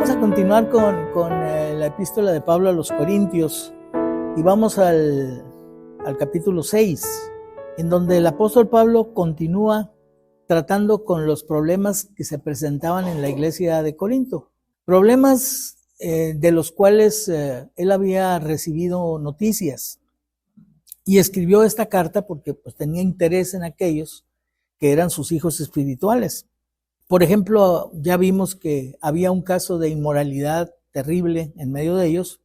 Vamos a continuar con la epístola de Pablo a los Corintios y vamos al capítulo 6, en donde el apóstol Pablo continúa tratando con los problemas que se presentaban en la iglesia de Corinto. Problemas de los cuales él había recibido noticias y escribió esta carta porque tenía interés en aquellos que eran sus hijos espirituales. Por ejemplo, ya vimos que había un caso de inmoralidad terrible en medio de ellos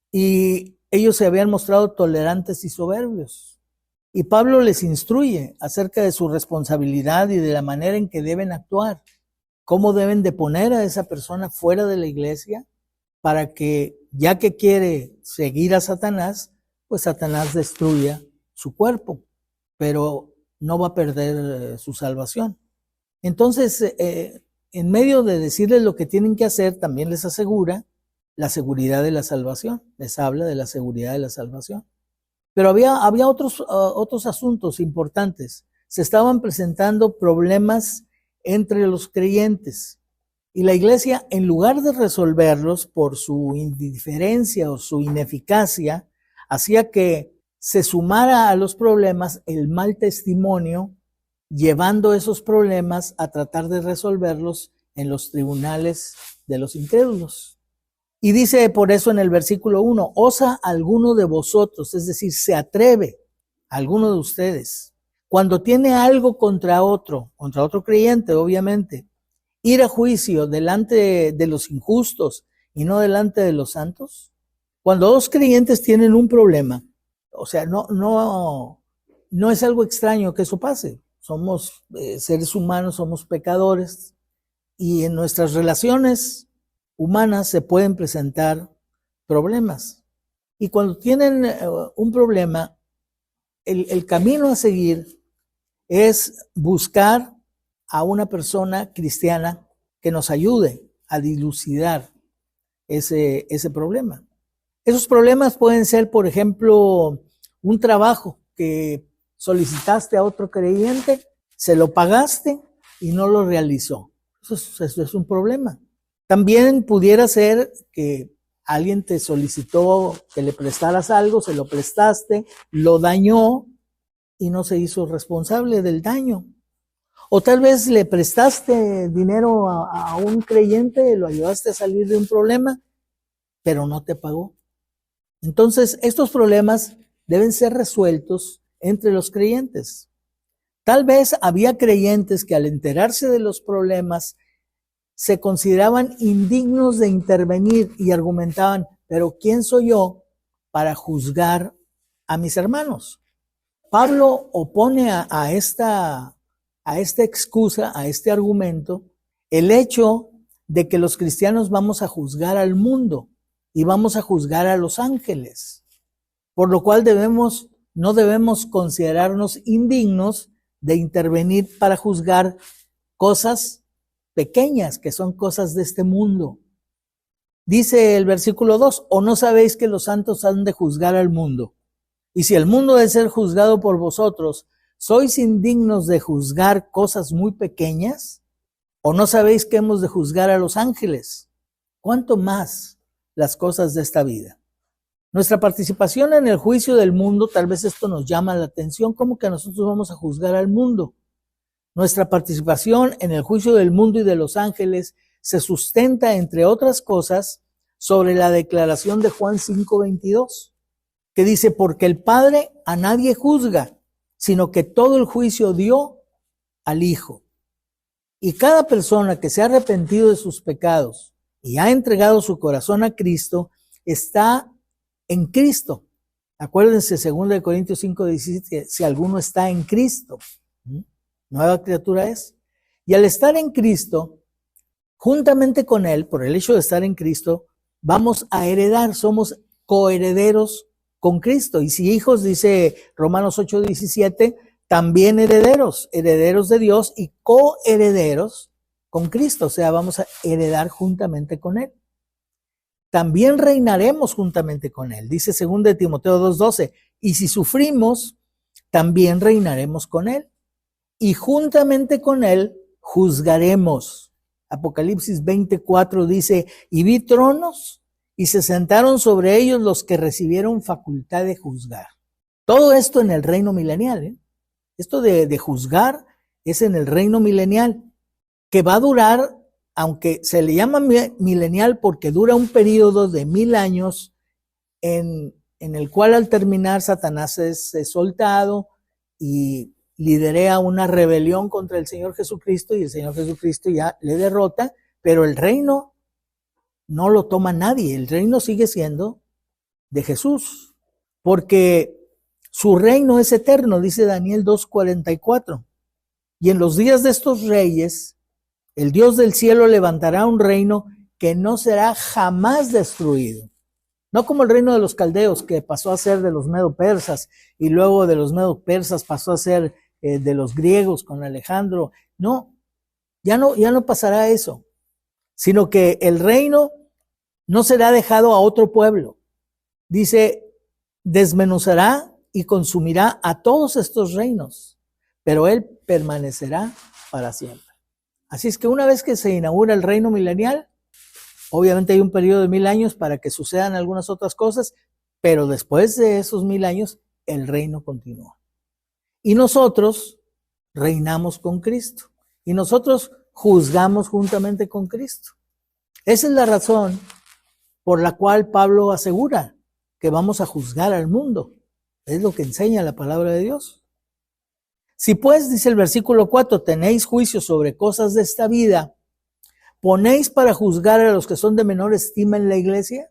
y ellos se habían mostrado tolerantes y soberbios. Y Pablo les instruye acerca de su responsabilidad y de la manera en que deben actuar, cómo deben de poner a esa persona fuera de la iglesia para que, ya que quiere seguir a Satanás, pues Satanás destruya su cuerpo, pero no va a perder su salvación. Entonces, en medio de decirles lo que tienen que hacer, también les asegura la seguridad de la salvación. Les habla de la seguridad de la salvación. Pero había otros asuntos importantes. Se estaban presentando problemas entre los creyentes. Y la iglesia, en lugar de resolverlos por su indiferencia o su ineficacia, hacía que se sumara a los problemas el mal testimonio, llevando esos problemas a tratar de resolverlos en los tribunales de los incrédulos. Y dice por eso en el versículo 1, ¿osa alguno de vosotros, es decir, se atreve alguno de ustedes, cuando tiene algo contra otro creyente, obviamente, ir a juicio delante de los injustos y no delante de los santos? Cuando dos creyentes tienen un problema, o sea, no es algo extraño que eso pase. Somos seres humanos, somos pecadores y en nuestras relaciones humanas se pueden presentar problemas. Y cuando tienen un problema, el camino a seguir es buscar a una persona cristiana que nos ayude a dilucidar ese problema. Esos problemas pueden ser, por ejemplo, un trabajo que solicitaste a otro creyente, se lo pagaste y no lo realizó. Eso es un problema. También pudiera ser que alguien te solicitó que le prestaras algo, se lo prestaste, lo dañó y no se hizo responsable del daño. O tal vez le prestaste dinero a un creyente, lo ayudaste a salir de un problema, pero no te pagó. Entonces, estos problemas deben ser resueltos entre los creyentes. Tal vez había creyentes que al enterarse de los problemas se consideraban indignos de intervenir y argumentaban, pero ¿quién soy yo para juzgar a mis hermanos? Pablo opone a esta excusa, a este argumento, el hecho de que los cristianos vamos a juzgar al mundo y vamos a juzgar a los ángeles, por lo cual no debemos considerarnos indignos de intervenir para juzgar cosas pequeñas, que son cosas de este mundo. Dice el versículo 2, ¿o no sabéis que los santos han de juzgar al mundo? Y si el mundo debe ser juzgado por vosotros, ¿sois indignos de juzgar cosas muy pequeñas? ¿O no sabéis que hemos de juzgar a los ángeles? ¿Cuánto más las cosas de esta vida? Nuestra participación en el juicio del mundo, tal vez esto nos llama la atención, ¿cómo que nosotros vamos a juzgar al mundo? Nuestra participación en el juicio del mundo y de los ángeles se sustenta, entre otras cosas, sobre la declaración de Juan 5:22, que dice, porque el Padre a nadie juzga, sino que todo el juicio dio al Hijo. Y cada persona que se ha arrepentido de sus pecados y ha entregado su corazón a Cristo, está en Cristo. Acuérdense, 2 Corintios 5:17, si alguno está en Cristo, nueva criatura es. Y al estar en Cristo, juntamente con Él, por el hecho de estar en Cristo, vamos a heredar, somos coherederos con Cristo. Y si hijos, dice Romanos 8:17, también herederos de Dios y coherederos con Cristo. O sea, vamos a heredar juntamente con Él. También reinaremos juntamente con Él. Dice 2 Timoteo 2:12, y si sufrimos, también reinaremos con Él. Y juntamente con Él juzgaremos Apocalipsis 24 dice, y vi tronos y se sentaron sobre ellos los que recibieron facultad de juzgar. Todo esto en el reino milenial, ¿eh? Esto de juzgar es en el reino milenial, que va a durar, aunque se le llama milenial porque dura un periodo de 1000 años en el cual al terminar Satanás es soltado y lidera una rebelión contra el Señor Jesucristo y el Señor Jesucristo ya le derrota, pero el reino no lo toma nadie, el reino sigue siendo de Jesús, porque su reino es eterno, dice Daniel 2:44, y en los días de estos reyes, el Dios del cielo levantará un reino que no será jamás destruido. No como el reino de los caldeos, que pasó a ser de los medo-persas, y luego de los medo-persas pasó a ser de los griegos con Alejandro. No, ya no pasará eso, sino que el reino no será dejado a otro pueblo. Dice, desmenuzará y consumirá a todos estos reinos, pero él permanecerá para siempre. Así es que una vez que se inaugura el reino milenial, obviamente hay un periodo de 1000 años para que sucedan algunas otras cosas, pero después de esos 1000 años, el reino continúa. Y nosotros reinamos con Cristo. Y nosotros juzgamos juntamente con Cristo. Esa es la razón por la cual Pablo asegura que vamos a juzgar al mundo. Es lo que enseña la palabra de Dios. Si pues, dice el versículo 4, tenéis juicio sobre cosas de esta vida, ¿ponéis para juzgar a los que son de menor estima en la iglesia?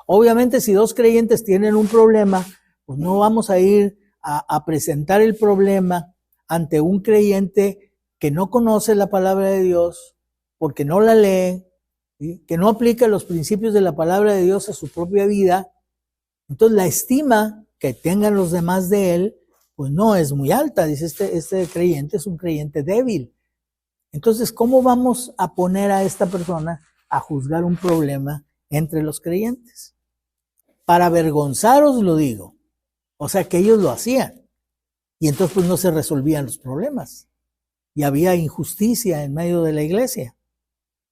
Obviamente, si dos creyentes tienen un problema, pues no vamos a ir a presentar el problema ante un creyente que no conoce la palabra de Dios, porque no la lee, ¿sí? Que no aplica los principios de la palabra de Dios a su propia vida. Entonces, la estima que tengan los demás de él, pues no es muy alta. Dice, este creyente es un creyente débil. Entonces, ¿cómo vamos a poner a esta persona a juzgar un problema entre los creyentes? Para avergonzaros lo digo. O sea, que ellos lo hacían. Y entonces pues no se resolvían los problemas. Y había injusticia en medio de la iglesia.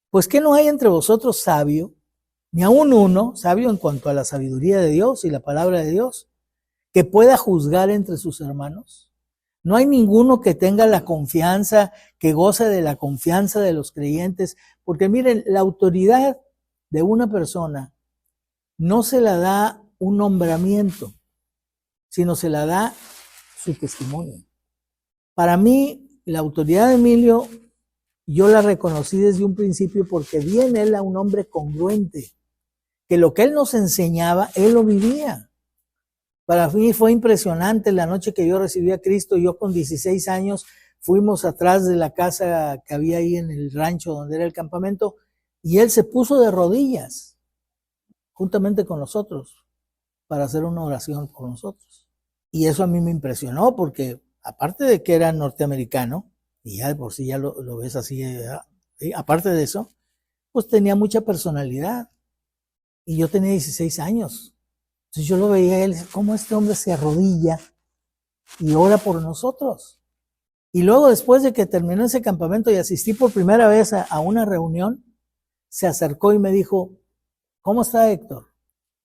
Pues ¿qué no hay entre vosotros sabio? Ni aun uno, sabio en cuanto a la sabiduría de Dios y la palabra de Dios, que pueda juzgar entre sus hermanos. No hay ninguno que tenga la confianza, que goce de la confianza de los creyentes, porque miren, la autoridad de una persona no se la da un nombramiento, sino se la da su testimonio. Para mí, la autoridad de Emilio, yo la reconocí desde un principio porque vi en él a un hombre congruente, que lo que él nos enseñaba, él lo vivía. Para mí fue impresionante la noche que yo recibí a Cristo. Yo con 16 años fuimos atrás de la casa que había ahí en el rancho donde era el campamento y él se puso de rodillas juntamente con nosotros para hacer una oración por nosotros. Y eso a mí me impresionó porque aparte de que era norteamericano, y ya de por sí ya lo ves así, ¿sí? Aparte de eso, pues tenía mucha personalidad. Y yo tenía 16 años. Entonces yo lo veía a él, cómo este hombre se arrodilla y ora por nosotros. Y luego después de que terminó ese campamento y asistí por primera vez a una reunión, se acercó y me dijo, ¿cómo está Héctor?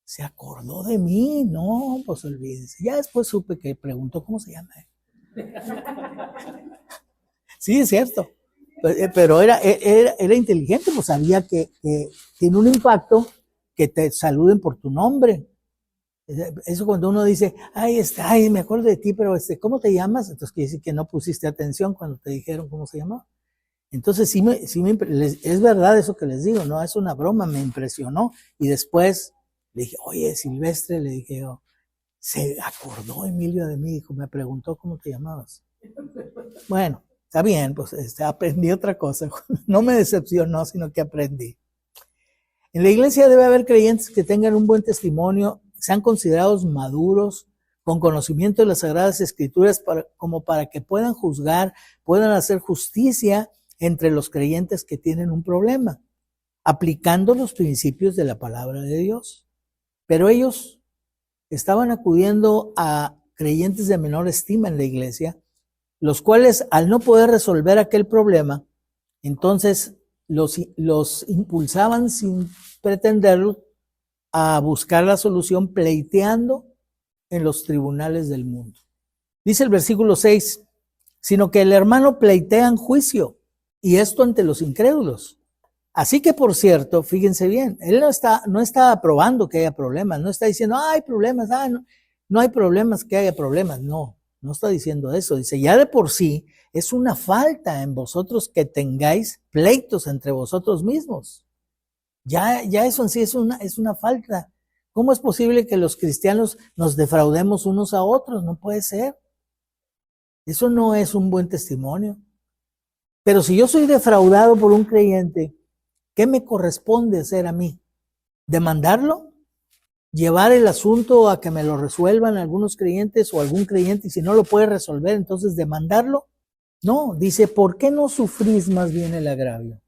Se acordó de mí, no, pues olvídese. Ya después supe que preguntó cómo se llama. Sí, es cierto. Pero era inteligente, pues sabía que tiene un impacto que te saluden por tu nombre. Eso cuando uno dice, ay, me acuerdo de ti, pero ¿cómo te llamas? Entonces quiere decir que no pusiste atención cuando te dijeron cómo se llamaba. Entonces es verdad eso que les digo, no es una broma, me impresionó. Y después le dije, oye, Silvestre, le dije yo, se acordó Emilio de mí, dijo, me preguntó cómo te llamabas. Bueno, está bien, pues aprendí otra cosa. No me decepcionó, sino que aprendí. En la iglesia debe haber creyentes que tengan un buen testimonio, sean considerados maduros, con conocimiento de las Sagradas Escrituras, como para que puedan juzgar, puedan hacer justicia entre los creyentes que tienen un problema, aplicando los principios de la palabra de Dios. Pero ellos estaban acudiendo a creyentes de menor estima en la iglesia, los cuales al no poder resolver aquel problema, entonces los impulsaban sin pretenderlo a buscar la solución pleiteando en los tribunales del mundo. Dice el versículo 6, sino que el hermano pleitea en juicio, y esto ante los incrédulos. Así que, por cierto, fíjense bien, él no está aprobando que haya problemas, no está diciendo, hay problemas, no hay problemas que haya problemas, no está diciendo eso. Dice, ya de por sí es una falta en vosotros que tengáis pleitos entre vosotros mismos. Ya eso en sí es una falta. ¿Cómo es posible que los cristianos nos defraudemos unos a otros? No puede ser. Eso no es un buen testimonio. Pero si yo soy defraudado por un creyente, ¿qué me corresponde hacer a mí? ¿Demandarlo? ¿Llevar el asunto a que me lo resuelvan algunos creyentes o algún creyente y si no lo puede resolver, entonces demandarlo? No, dice, ¿por qué no sufrís más bien el agravio?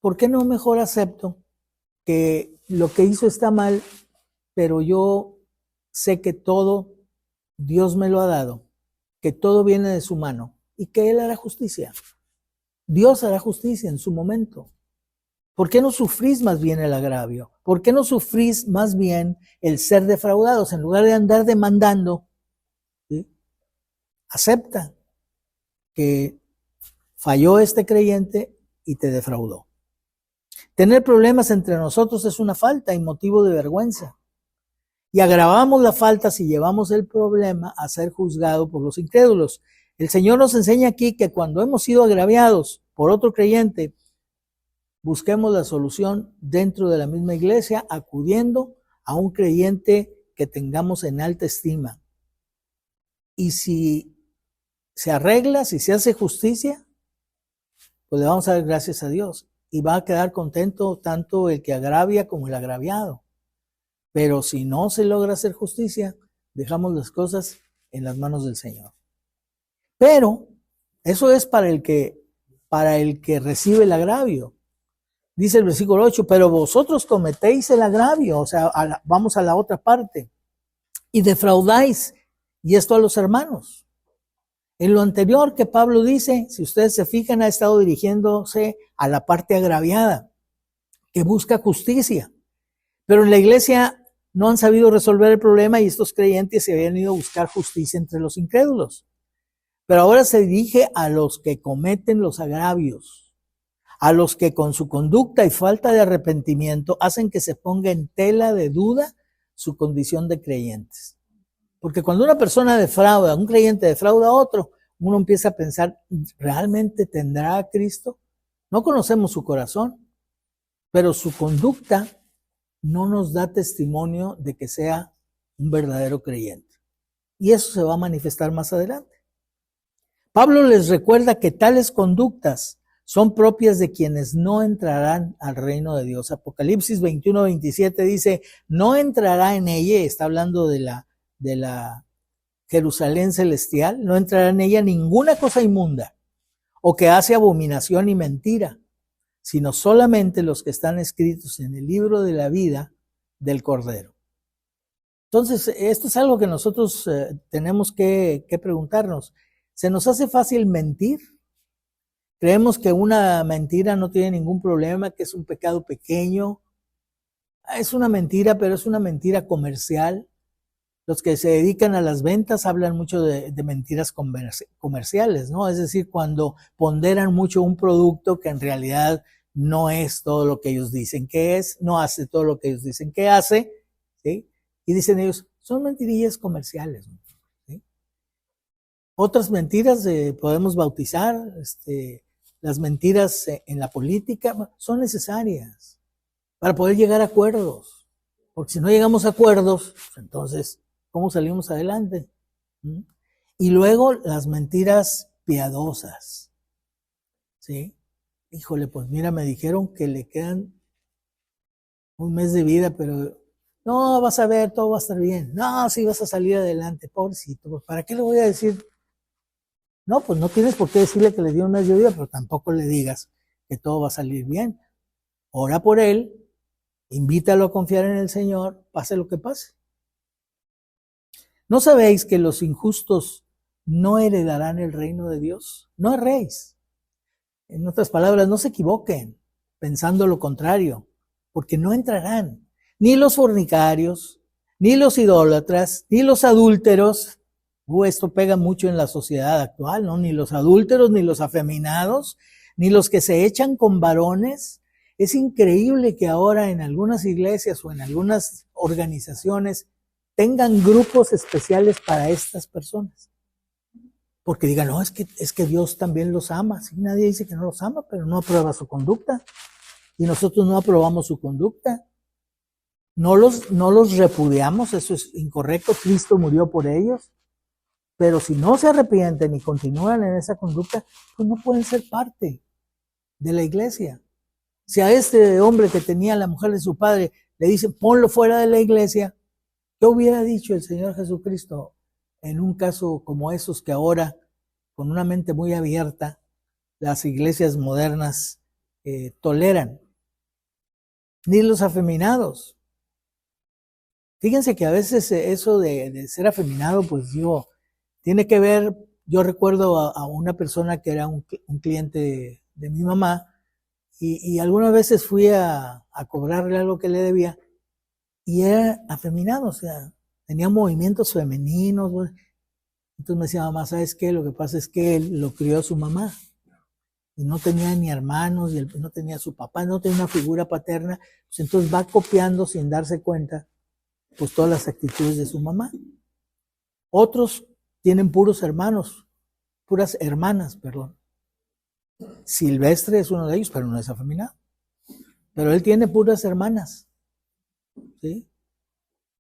¿Por qué no mejor acepto que lo que hizo está mal, pero yo sé que todo Dios me lo ha dado, que todo viene de su mano y que Él hará justicia? Dios hará justicia en su momento. ¿Por qué no sufrís más bien el agravio? ¿Por qué no sufrís más bien el ser defraudados? En lugar de andar demandando, ¿sí? Acepta que falló este creyente y te defraudó. Tener problemas entre nosotros es una falta y motivo de vergüenza. Y agravamos la falta si llevamos el problema a ser juzgado por los incrédulos. El Señor nos enseña aquí que cuando hemos sido agraviados por otro creyente, busquemos la solución dentro de la misma iglesia, acudiendo a un creyente que tengamos en alta estima. Y si se arregla, si se hace justicia, pues le vamos a dar gracias a Dios. Y va a quedar contento tanto el que agravia como el agraviado. Pero si no se logra hacer justicia, dejamos las cosas en las manos del Señor. Pero eso es para el que recibe el agravio. Dice el versículo 8, pero vosotros cometéis el agravio, o sea, vamos a la otra parte, y defraudáis, y esto a los hermanos. En lo anterior que Pablo dice, si ustedes se fijan, ha estado dirigiéndose a la parte agraviada, que busca justicia. Pero en la iglesia no han sabido resolver el problema y estos creyentes se habían ido a buscar justicia entre los incrédulos. Pero ahora se dirige a los que cometen los agravios, a los que con su conducta y falta de arrepentimiento hacen que se ponga en tela de duda su condición de creyentes. Porque cuando una persona defrauda, un creyente defrauda a otro, uno empieza a pensar, ¿realmente tendrá a Cristo? No conocemos su corazón, pero su conducta no nos da testimonio de que sea un verdadero creyente. Y eso se va a manifestar más adelante. Pablo les recuerda que tales conductas son propias de quienes no entrarán al reino de Dios. Apocalipsis 21-27 dice, no entrará en ella, está hablando de la Jerusalén celestial, no entrará en ella ninguna cosa inmunda o que hace abominación y mentira, sino solamente los que están escritos en el libro de la vida del Cordero. Entonces, esto es algo que nosotros tenemos que preguntarnos. ¿Se nos hace fácil mentir? Creemos que una mentira no tiene ningún problema, que es un pecado pequeño. Es una mentira, pero es una mentira comercial. Los que se dedican a las ventas hablan mucho de mentiras comerciales, ¿no? Es decir, cuando ponderan mucho un producto que en realidad no es todo lo que ellos dicen que es, no hace todo lo que ellos dicen que hace, ¿sí? Y dicen ellos, son mentirillas comerciales, ¿sí? Otras mentiras podemos bautizar, las mentiras en la política son necesarias para poder llegar a acuerdos, porque si no llegamos a acuerdos, entonces, ¿cómo salimos adelante? Y luego las mentiras piadosas, ¿sí? Híjole, pues mira, me dijeron que le quedan un mes de vida, pero no, vas a ver, todo va a estar bien. No, sí vas a salir adelante, pobrecito, pues ¿para qué le voy a decir? No, pues no tienes por qué decirle que le dio un mes de vida, pero tampoco le digas que todo va a salir bien. Ora por él, invítalo a confiar en el Señor, pase lo que pase. ¿No sabéis que los injustos no heredarán el reino de Dios? No erréis. En otras palabras, no se equivoquen. pensando lo contrario, porque no entrarán ni los fornicarios, ni los idólatras, ni los adúlteros. Esto pega mucho en la sociedad actual, ¿no? Ni los adúlteros, ni los afeminados, ni los que se echan con varones. Es increíble que ahora en algunas iglesias o en algunas organizaciones tengan grupos especiales para estas personas. Porque digan, no, es que Dios también los ama. Sí, nadie dice que no los ama, pero no aprueba su conducta. Y nosotros no aprobamos su conducta. No los repudiamos, eso es incorrecto. Cristo murió por ellos. Pero si no se arrepienten y continúan en esa conducta, pues no pueden ser parte de la iglesia. Si a este hombre que tenía la mujer de su padre le dicen, ponlo fuera de la iglesia, ¿qué hubiera dicho el Señor Jesucristo en un caso como esos que ahora, con una mente muy abierta, las iglesias modernas toleran? Ni los afeminados. Fíjense que a veces eso de ser afeminado, pues tiene que ver. Yo recuerdo a una persona que era un cliente de mi mamá, y algunas veces fui a cobrarle algo que le debía, y era afeminado, o sea, tenía movimientos femeninos. Entonces me decía, mamá, ¿sabes qué? Lo que pasa es que él lo crió su mamá, y no tenía ni hermanos, y no tenía su papá, no tenía una figura paterna, pues entonces va copiando sin darse cuenta, pues todas las actitudes de su mamá. Otros tienen puros hermanos, puras hermanas, perdón. Silvestre es uno de ellos, pero no es afeminado. Pero él tiene puras hermanas, ¿sí?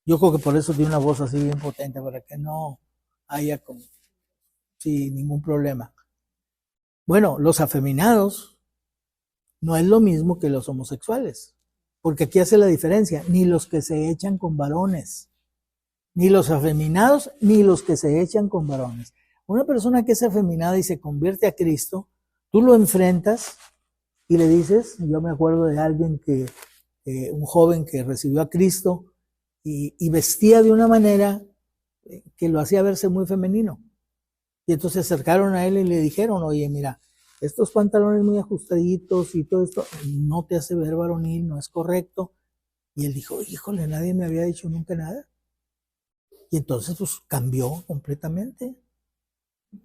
Yo creo que por eso tiene una voz así bien potente, para que no haya ningún problema. Bueno, los afeminados no es lo mismo que los homosexuales, porque aquí hace la diferencia, ni los que se echan con varones, ni los afeminados, ni los que se echan con varones. Una persona que es afeminada y se convierte a Cristo, tú lo enfrentas y le dices, yo me acuerdo de alguien un joven que recibió a Cristo y vestía de una manera que lo hacía verse muy femenino. Y entonces se acercaron a él y le dijeron, oye, mira, estos pantalones muy ajustaditos y todo esto no te hace ver varonil, no es correcto. Y él dijo, híjole, nadie me había dicho nunca nada. Y entonces pues cambió completamente.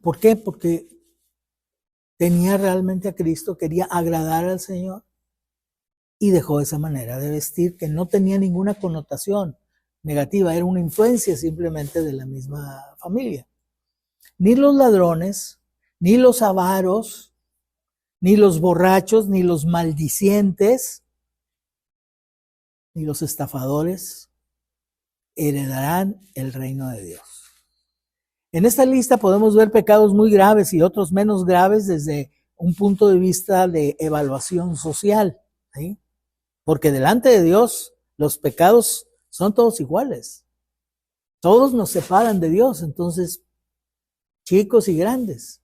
¿Por qué? Porque tenía realmente a Cristo, quería agradar al Señor y dejó esa manera de vestir que no tenía ninguna connotación negativa, era una influencia simplemente de la misma familia. Ni los ladrones, ni los avaros, ni los borrachos, ni los maldicientes, ni los estafadores heredarán el reino de Dios. En esta lista podemos ver pecados muy graves y otros menos graves desde un punto de vista de evaluación social, ¿sí? Porque delante de Dios los pecados son todos iguales. Todos nos separan de Dios, entonces, chicos y grandes.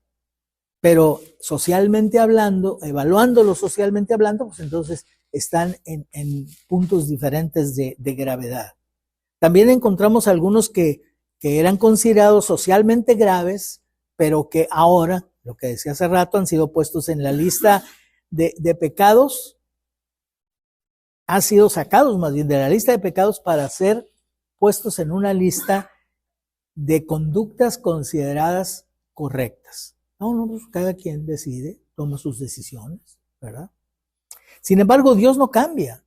Pero socialmente hablando, evaluándolo socialmente hablando, pues entonces están en puntos diferentes de gravedad. También encontramos algunos que eran considerados socialmente graves, pero que ahora, lo que decía hace rato, han sido puestos en la lista de pecados, han sido sacados más bien de la lista de pecados para ser puestos en una lista de conductas consideradas correctas. No, pues cada quien decide, toma sus decisiones, ¿verdad? Sin embargo, Dios no cambia.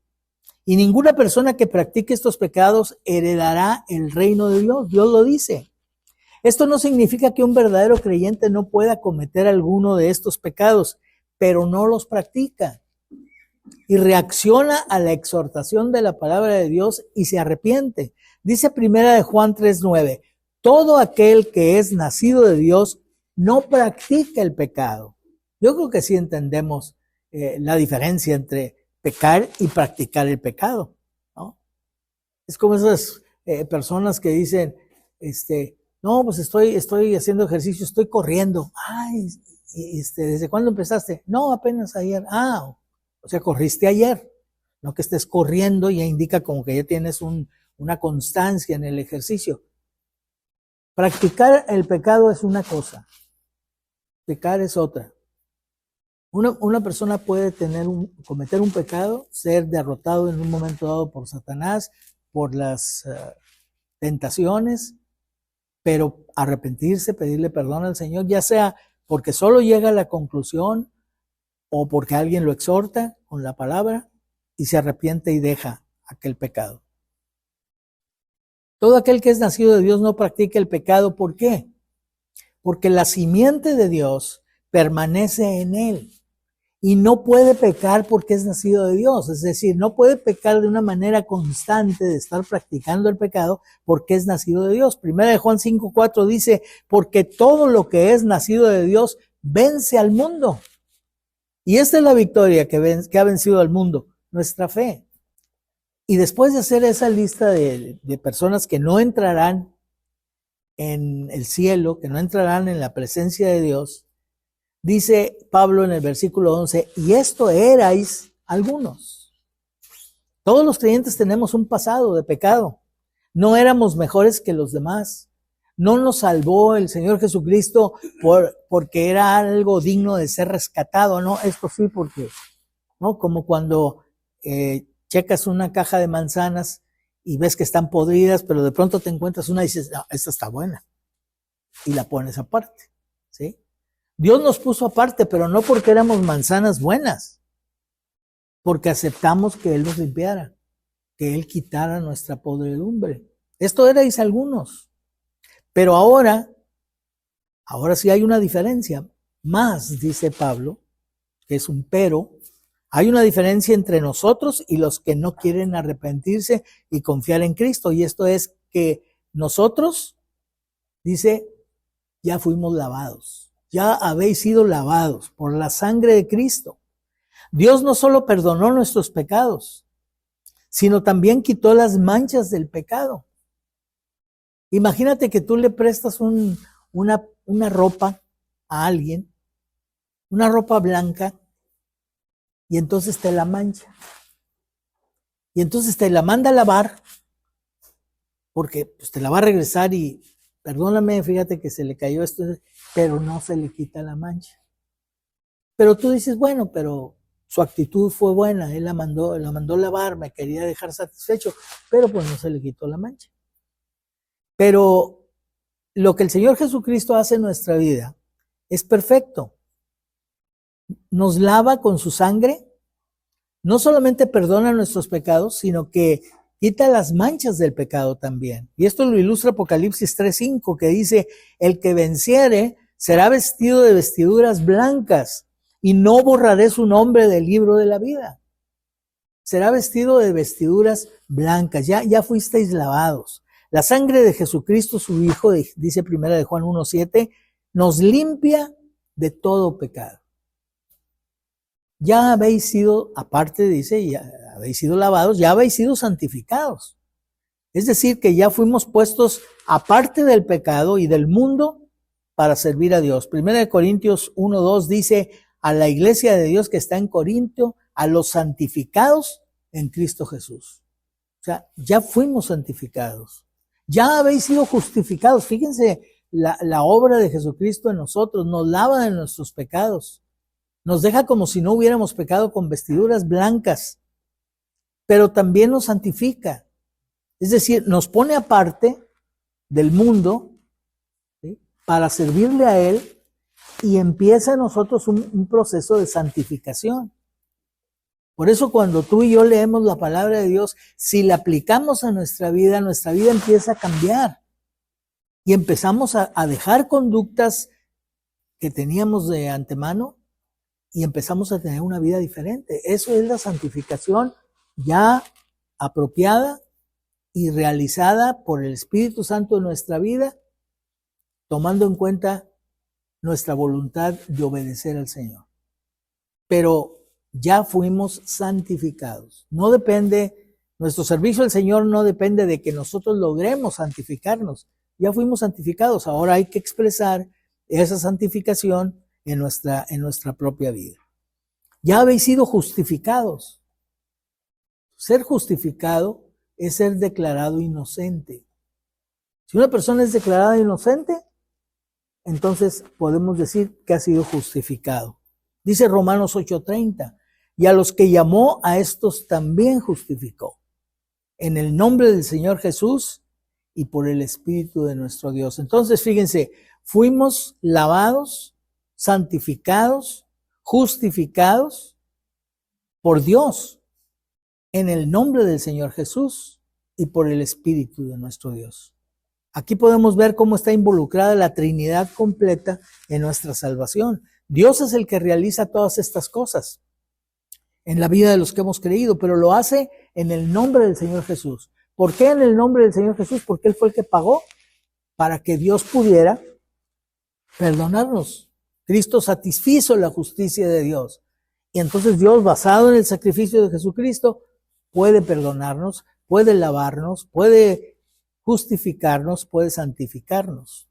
Y ninguna persona que practique estos pecados heredará el reino de Dios. Dios lo dice. Esto no significa que un verdadero creyente no pueda cometer alguno de estos pecados, pero no los practica. Y reacciona a la exhortación de la palabra de Dios y se arrepiente. Dice 1 Juan 3:9, todo aquel que es nacido de Dios no practica el pecado. Yo creo que sí entendemos la diferencia entre pecar y practicar el pecado, ¿no? Es como esas personas que dicen, no, pues estoy haciendo ejercicio, estoy corriendo. Ay, ¿desde cuándo empezaste? No, apenas ayer. O sea, corriste ayer. No que estés corriendo, ya indica como que ya tienes una constancia en el ejercicio. Practicar el pecado es una cosa, pecar es otra. Una persona puede cometer un pecado, ser derrotado en un momento dado por Satanás, por las tentaciones, pero arrepentirse, pedirle perdón al Señor, ya sea porque solo llega a la conclusión o porque alguien lo exhorta con la palabra y se arrepiente y deja aquel pecado. Todo aquel que es nacido de Dios no practica el pecado. ¿Por qué? Porque la simiente de Dios permanece en él y no puede pecar porque es nacido de Dios. Es decir, no puede pecar de una manera constante de estar practicando el pecado porque es nacido de Dios. Primera de Juan 5:4 dice, porque todo lo que es nacido de Dios vence al mundo. Y esta es la victoria que ha vencido al mundo, nuestra fe. Y después de hacer esa lista de personas que no entrarán en el cielo, que no entrarán en la presencia de Dios, dice Pablo en el versículo 11, y esto erais algunos. Todos los creyentes tenemos un pasado de pecado. No éramos mejores que los demás. No nos salvó el Señor Jesucristo porque era algo digno de ser rescatado, ¿no? Esto sí, porque, ¿no? Como cuando checas una caja de manzanas y ves que están podridas, pero de pronto te encuentras una y dices, no, esta está buena. Y la pones aparte, ¿sí? Dios nos puso aparte, pero no porque éramos manzanas buenas, porque aceptamos que Él nos limpiara, que Él quitara nuestra podredumbre. Esto erais algunos. Pero ahora sí hay una diferencia. Más, dice Pablo, que es un pero, hay una diferencia entre nosotros y los que no quieren arrepentirse y confiar en Cristo. Y esto es que nosotros, dice, ya fuimos lavados. Ya habéis sido lavados por la sangre de Cristo. Dios no solo perdonó nuestros pecados, sino también quitó las manchas del pecado. Imagínate que tú le prestas una ropa a alguien, una ropa blanca, y entonces te la mancha. Y entonces te la manda a lavar, porque pues, te la va a regresar y, perdóname, fíjate que se le cayó esto, pero no se le quita la mancha. Pero tú dices, bueno, pero su actitud fue buena, él la mandó lavar, me quería dejar satisfecho, pero pues no se le quitó la mancha. Pero lo que el Señor Jesucristo hace en nuestra vida es perfecto. Nos lava con su sangre, no solamente perdona nuestros pecados, sino que quita las manchas del pecado también. Y esto lo ilustra Apocalipsis 3:5, que dice, el que venciere será vestido de vestiduras blancas y no borraré su nombre del libro de la vida. Será vestido de vestiduras blancas, ya fuisteis lavados. La sangre de Jesucristo, su Hijo, dice primera de Juan 1:7, nos limpia de todo pecado. Ya habéis sido, aparte dice, ya habéis sido lavados, ya habéis sido santificados. Es decir, que ya fuimos puestos aparte del pecado y del mundo para servir a Dios. Primera de Corintios 1:2 dice, a la iglesia de Dios que está en Corintio, a los santificados en Cristo Jesús. O sea, ya fuimos santificados. Ya habéis sido justificados. Fíjense la obra de Jesucristo en nosotros. Nos lava de nuestros pecados. Nos deja como si no hubiéramos pecado con vestiduras blancas. Pero también nos santifica. Es decir, nos pone aparte del mundo, ¿sí?, para servirle a Él, y empieza en nosotros un proceso de santificación. Por eso cuando tú y yo leemos la palabra de Dios, si la aplicamos a nuestra vida empieza a cambiar. Y empezamos a dejar conductas que teníamos de antemano y empezamos a tener una vida diferente. Eso es la santificación ya apropiada y realizada por el Espíritu Santo en nuestra vida, tomando en cuenta nuestra voluntad de obedecer al Señor. Pero ya fuimos santificados. No depende, nuestro servicio al Señor no depende de que nosotros logremos santificarnos. Ya fuimos santificados. Ahora hay que expresar esa santificación en nuestra propia vida. Ya habéis sido justificados. Ser justificado es ser declarado inocente. Si una persona es declarada inocente, entonces podemos decir que ha sido justificado. Dice Romanos 8:30, y a los que llamó, a estos también justificó, en el nombre del Señor Jesús y por el Espíritu de nuestro Dios. Entonces, fíjense, fuimos lavados, santificados, justificados por Dios, en el nombre del Señor Jesús y por el Espíritu de nuestro Dios. Aquí podemos ver cómo está involucrada la Trinidad completa en nuestra salvación. Dios es el que realiza todas estas cosas en la vida de los que hemos creído, pero lo hace en el nombre del Señor Jesús. ¿Por qué en el nombre del Señor Jesús? Porque Él fue el que pagó para que Dios pudiera perdonarnos. Cristo satisfizo la justicia de Dios. Y entonces Dios, basado en el sacrificio de Jesucristo, puede perdonarnos, puede lavarnos, puede justificarnos, puede santificarnos.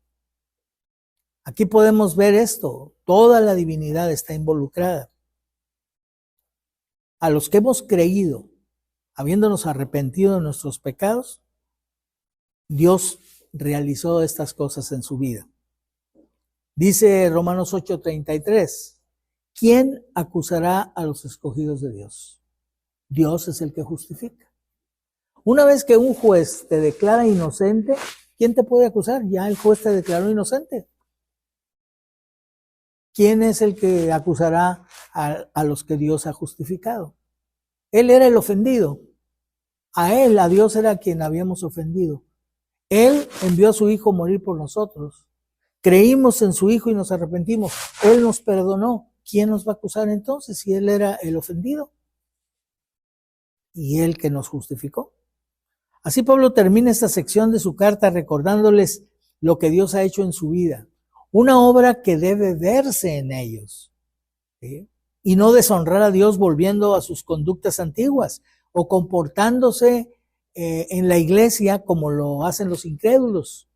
Aquí podemos ver esto. Toda la divinidad está involucrada. A los que hemos creído, habiéndonos arrepentido de nuestros pecados, Dios realizó estas cosas en su vida. Dice Romanos 8:33, ¿quién acusará a los escogidos de Dios? Dios es el que justifica. Una vez que un juez te declara inocente, ¿quién te puede acusar? Ya el juez te declaró inocente. ¿Quién es el que acusará a los que Dios ha justificado? Él era el ofendido. A Dios era quien habíamos ofendido. Él envió a su Hijo a morir por nosotros. Creímos en su Hijo y nos arrepentimos. Él nos perdonó. ¿Quién nos va a acusar entonces si Él era el ofendido? Y Él que nos justificó. Así Pablo termina esta sección de su carta recordándoles lo que Dios ha hecho en su vida. Una obra que debe verse en ellos. ¿Sí? Y no deshonrar a Dios volviendo a sus conductas antiguas o comportándose en la iglesia como lo hacen los incrédulos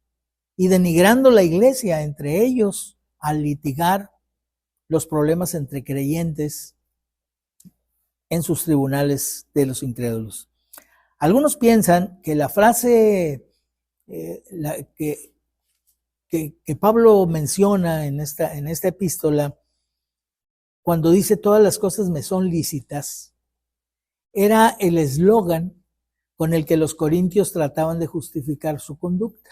y denigrando la iglesia entre ellos al litigar los problemas entre creyentes en sus tribunales de los incrédulos. Algunos piensan que la frase que Pablo menciona en esta epístola, cuando dice todas las cosas me son lícitas, era el eslogan con el que los corintios trataban de justificar su conducta.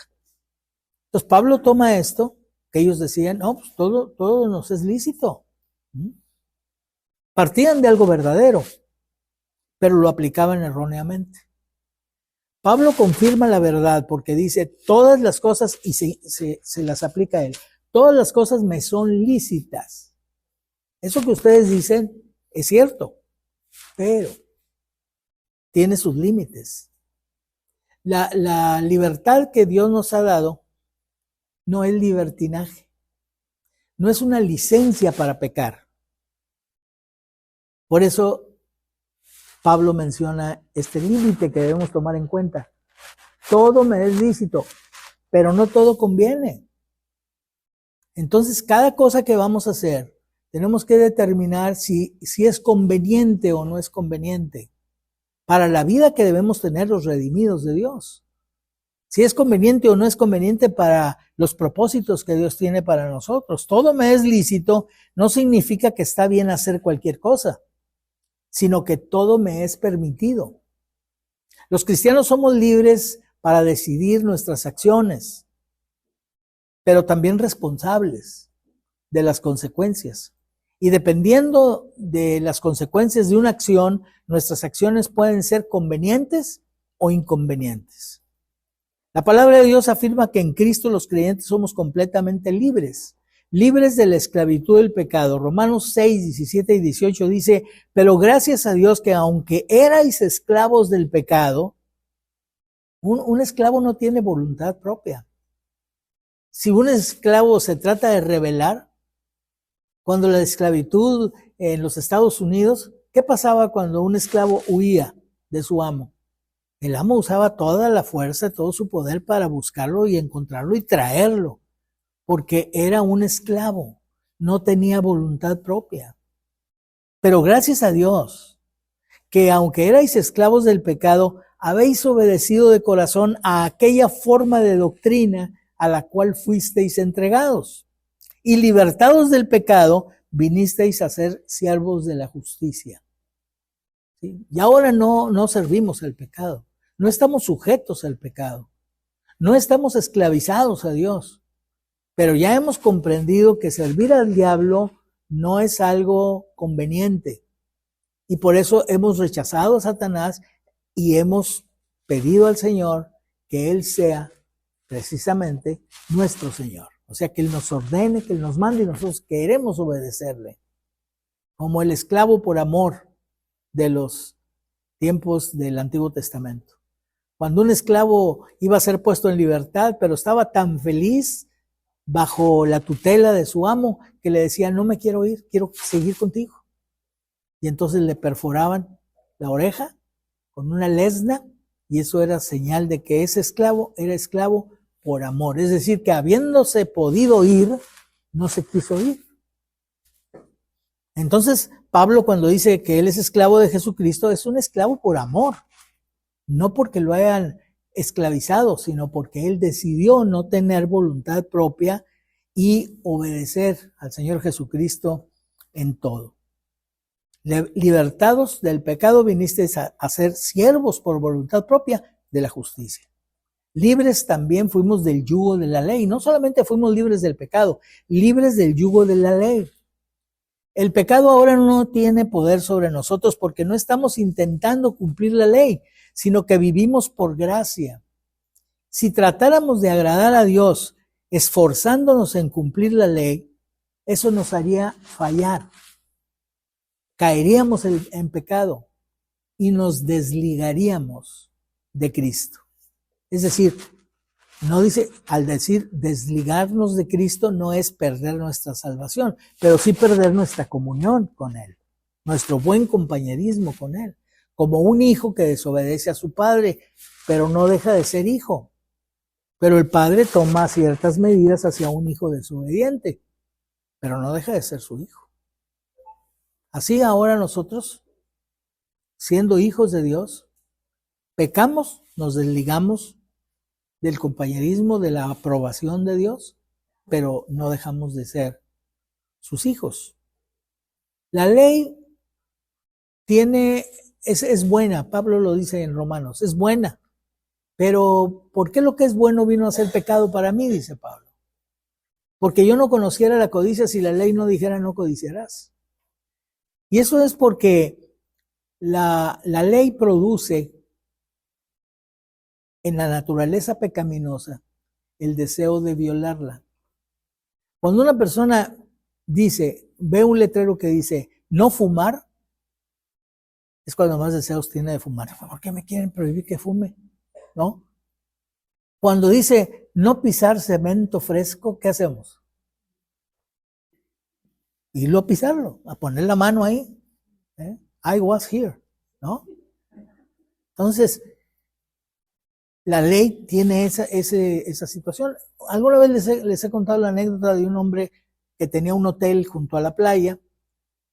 Entonces Pablo toma esto, que ellos decían, no, pues todo nos es lícito. Partían de algo verdadero, pero lo aplicaban erróneamente. Pablo confirma la verdad porque dice todas las cosas, y se las aplica a él, todas las cosas me son lícitas. Eso que ustedes dicen es cierto, pero tiene sus límites. La libertad que Dios nos ha dado no es libertinaje, no es una licencia para pecar. Por eso Pablo menciona este límite que debemos tomar en cuenta. Todo me es lícito, pero no todo conviene. Entonces, cada cosa que vamos a hacer, tenemos que determinar si es conveniente o no es conveniente para la vida que debemos tener los redimidos de Dios. Si es conveniente o no es conveniente para los propósitos que Dios tiene para nosotros. Todo me es lícito no significa que está bien hacer cualquier cosa, sino que todo me es permitido. Los cristianos somos libres para decidir nuestras acciones, pero también responsables de las consecuencias. Y dependiendo de las consecuencias de una acción, nuestras acciones pueden ser convenientes o inconvenientes. La palabra de Dios afirma que en Cristo los creyentes somos completamente libres de la esclavitud del pecado. Romanos 6, 17 y 18 dice, pero gracias a Dios que aunque erais esclavos del pecado, un esclavo no tiene voluntad propia. Si un esclavo se trata de rebelar, cuando la esclavitud en los Estados Unidos, ¿qué pasaba cuando un esclavo huía de su amo? El amo usaba toda la fuerza, todo su poder para buscarlo y encontrarlo y traerlo, porque era un esclavo, no tenía voluntad propia. Pero gracias a Dios, que aunque erais esclavos del pecado, habéis obedecido de corazón a aquella forma de doctrina a la cual fuisteis entregados. Y libertados del pecado, vinisteis a ser siervos de la justicia. ¿Sí? Y ahora no servimos al pecado, no estamos sujetos al pecado, no estamos esclavizados a Dios, pero ya hemos comprendido que servir al diablo no es algo conveniente. Y por eso hemos rechazado a Satanás y hemos pedido al Señor que Él sea precisamente nuestro Señor. O sea, que Él nos ordene, que Él nos mande y nosotros queremos obedecerle. Como el esclavo por amor de los tiempos del Antiguo Testamento. Cuando un esclavo iba a ser puesto en libertad, pero estaba tan feliz bajo la tutela de su amo que le decía, no me quiero ir, quiero seguir contigo. Y entonces le perforaban la oreja con una lesna y eso era señal de que ese esclavo era esclavo por amor. Es decir, que habiéndose podido ir, no se quiso ir. Entonces, Pablo cuando dice que él es esclavo de Jesucristo, es un esclavo por amor. No porque lo hayan esclavizado, sino porque él decidió no tener voluntad propia y obedecer al Señor Jesucristo en todo. Libertados del pecado, vinisteis a ser siervos por voluntad propia de la justicia. Libres también fuimos del yugo de la ley. No solamente fuimos libres del pecado, libres del yugo de la ley. El pecado ahora no tiene poder sobre nosotros porque no estamos intentando cumplir la ley, sino que vivimos por gracia. Si tratáramos de agradar a Dios esforzándonos en cumplir la ley, eso nos haría fallar. Caeríamos en pecado y nos desligaríamos de Cristo. Es decir, no dice, al decir desligarnos de Cristo no es perder nuestra salvación, pero sí perder nuestra comunión con Él, nuestro buen compañerismo con Él, como un hijo que desobedece a su padre, pero no deja de ser hijo. Pero el padre toma ciertas medidas hacia un hijo desobediente, pero no deja de ser su hijo. Así ahora nosotros, siendo hijos de Dios, pecamos, nos desligamos del compañerismo, de la aprobación de Dios, pero no dejamos de ser sus hijos. La ley es buena, Pablo lo dice en Romanos, es buena, pero ¿por qué lo que es bueno vino a ser pecado para mí? Dice Pablo. Porque yo no conociera la codicia si la ley no dijera no codiciarás. Y eso es porque la ley produce en la naturaleza pecaminosa el deseo de violarla. Cuando una persona ve un letrero que dice no fumar, es cuando más deseos tiene de fumar. ¿Por qué me quieren prohibir que fume? ¿No? Cuando dice no pisar cemento fresco, ¿qué hacemos? Irlo a pisarlo, a poner la mano ahí. I was here, ¿no? Entonces, la ley tiene esa situación. Alguna vez les he contado la anécdota de un hombre que tenía un hotel junto a la playa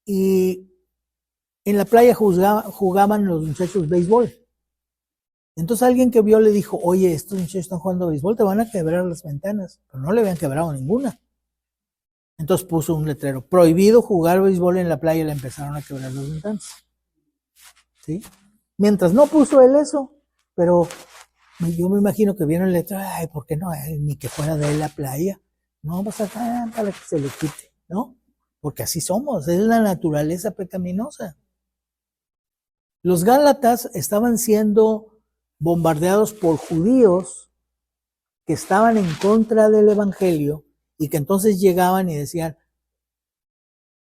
y en la playa jugaban los muchachos béisbol. Entonces alguien que vio le dijo, oye, estos muchachos están jugando béisbol, te van a quebrar las ventanas. Pero no le habían quebrado ninguna. Entonces puso un letrero, prohibido jugar béisbol en la playa, y le empezaron a quebrar las ventanas. ¿Sí? Mientras no puso él eso, pero yo me imagino que vieron el letrero, ay, ¿por qué no? Ni que fuera de él la playa. No, vas a para que se le quite, ¿no? Porque así somos, es la naturaleza pecaminosa. Los Gálatas estaban siendo bombardeados por judíos que estaban en contra del evangelio y que entonces llegaban y decían,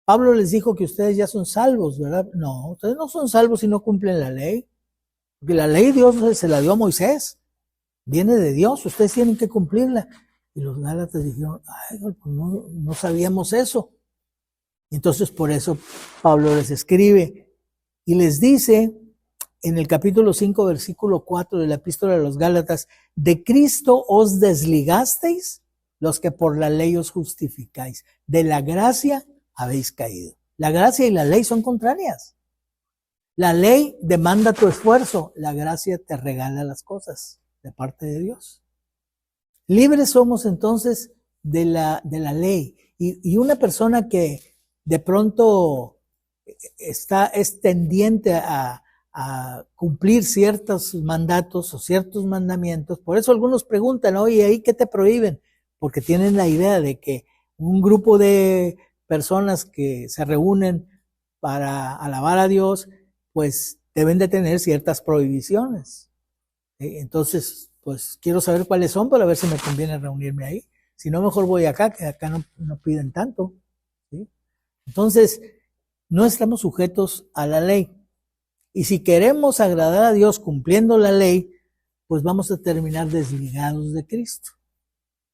Pablo les dijo que ustedes ya son salvos, ¿verdad? No, ustedes no son salvos si no cumplen la ley. Porque la ley Dios se la dio a Moisés. Viene de Dios, ustedes tienen que cumplirla. Y los Gálatas dijeron, ay, pues no sabíamos eso. Y entonces por eso Pablo les escribe y les dice en el capítulo 5, versículo 4 de la epístola de los Gálatas, de Cristo os desligasteis los que por la ley os justificáis. De la gracia habéis caído. La gracia y la ley son contrarias. La ley demanda tu esfuerzo, la gracia te regala las cosas de parte de Dios. Libres somos entonces de la ley. Y una persona que de pronto es tendiente a cumplir ciertos mandatos o ciertos mandamientos. Por eso algunos preguntan, oye, ¿ahí qué te prohíben? Porque tienen la idea de que un grupo de personas que se reúnen para alabar a Dios, pues deben de tener ciertas prohibiciones. Entonces, pues quiero saber cuáles son para ver si me conviene reunirme ahí. Si no, mejor voy acá, que acá no piden tanto. ¿Sí? Entonces, no estamos sujetos a la ley. Y si queremos agradar a Dios cumpliendo la ley, pues vamos a terminar desligados de Cristo.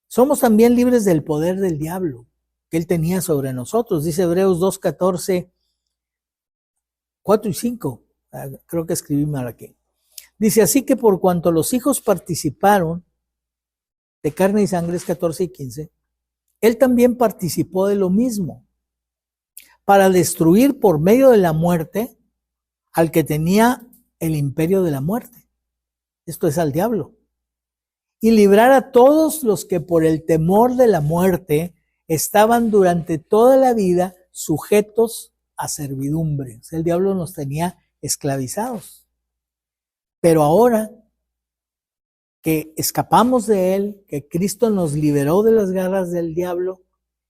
Somos también libres del poder del diablo que él tenía sobre nosotros. Dice Hebreos 2:14, 4 y 5. Creo que escribí mal aquí. Dice, así que por cuanto los hijos participaron de carne y sangre, es 14 y 15, él también participó de lo mismo, para destruir por medio de la muerte al que tenía el imperio de la muerte. Esto es al diablo. Y librar a todos los que por el temor de la muerte estaban durante toda la vida sujetos a servidumbre. O sea, el diablo nos tenía esclavizados. Pero ahora que escapamos de él, que Cristo nos liberó de las garras del diablo